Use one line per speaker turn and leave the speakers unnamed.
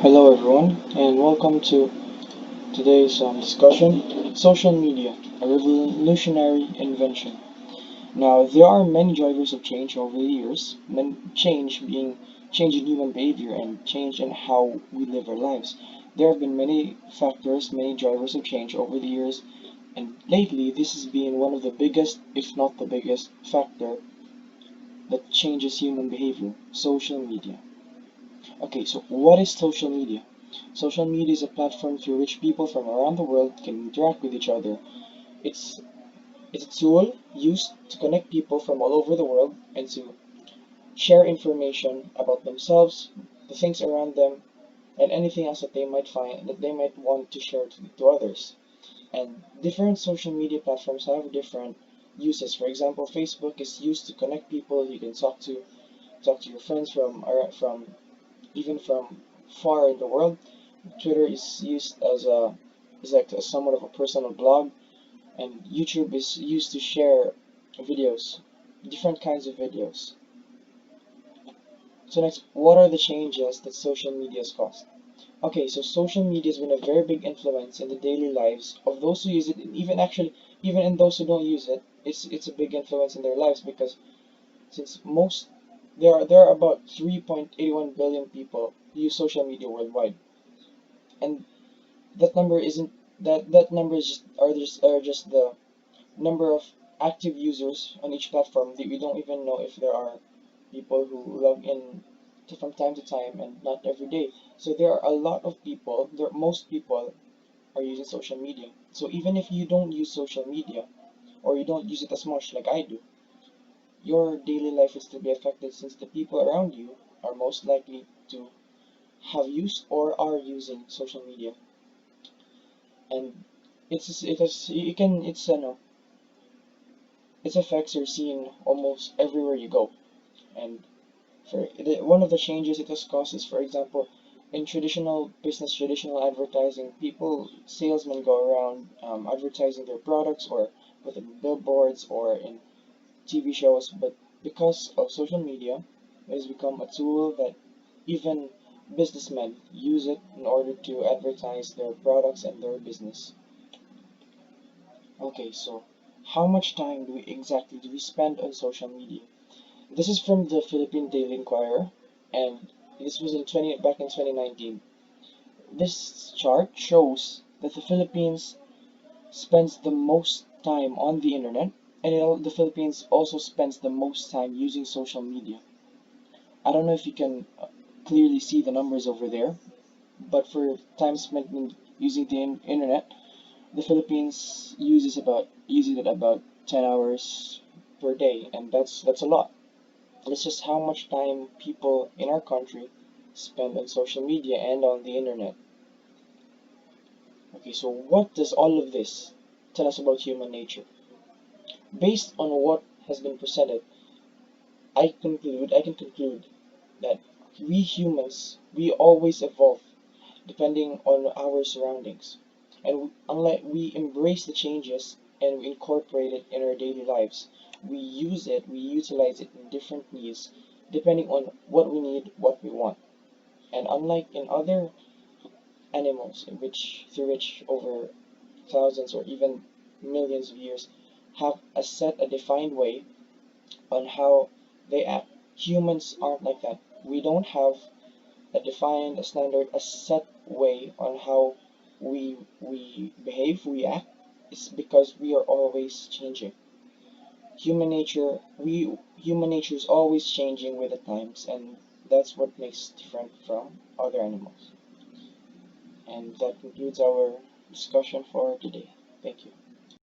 Hello, everyone, and welcome to today's discussion: social media, a revolutionary invention. Now, there are many drivers of change over the years, change in human behavior and change in how we live our lives. There have been many factors, many drivers of change over the years, and lately this has been one of the biggest, if not the biggest, factor that changes human behavior: social media. Okay, so what is social media? Social media is a platform through which people from around the world can interact with each other. It's it's a tool used to connect people from all over the world and to share information about themselves, the things around them, and anything else that they might find that they might want to share to others. And different social media platforms have different uses. For example, Facebook is used to connect people. You can talk to your friends from even from far in the world. Twitter is used as a is like a somewhat of a personal blog, and YouTube is used to share videos, different kinds of videos. So next, what are the changes that social media has caused? Okay, so social media has been a very big influence in the daily lives of those who use it, and even in those who don't use it, it's a big influence in their lives because since most there are about 3.81 billion people who use social media worldwide, and that number isn't that number is just the number of active users on each platform. That we don't even know if there are people who log in from time to time and not every day. So there are a lot of people. Most people are using social media. So even if you don't use social media or you don't use it as much like I do, your daily life will still be affected since the people around you are most likely to have used or are using social media. And it has you can it's no its effects are seen almost everywhere you go. And one of the changes it has caused is, for example, in traditional business, traditional advertising, salesmen go around advertising their products or with billboards or in TV shows. But because of social media, it has become a tool that even businessmen use it in order to advertise their products and their business. Okay, so how much time do we spend on social media? This is from the Philippine Daily Inquirer, and this was back in 2019. This chart shows that the Philippines spends the most time on the internet, and the Philippines also spends the most time using social media. I don't know if you can clearly see the numbers over there, but for time spent using the internet, the Philippines uses it about 10 hours per day, and that's a lot. It's just how much time people in our country spend on social media and on the internet. Okay, so what does all of this tell us about human nature? Based on what has been presented, I can conclude that we humans, we always evolve depending on our surroundings. And unlike we embrace the changes and we incorporate it in our daily lives, we utilize it in different needs depending on what we need, what we want. And unlike in other animals, through which over thousands or even millions of years have a defined way on how they act, humans aren't like that. We don't have a standard, a set way on how we act. It's because we are always changing. Human nature is always changing with the times, and that's what makes us different from other animals. And that concludes our discussion for today. Thank you.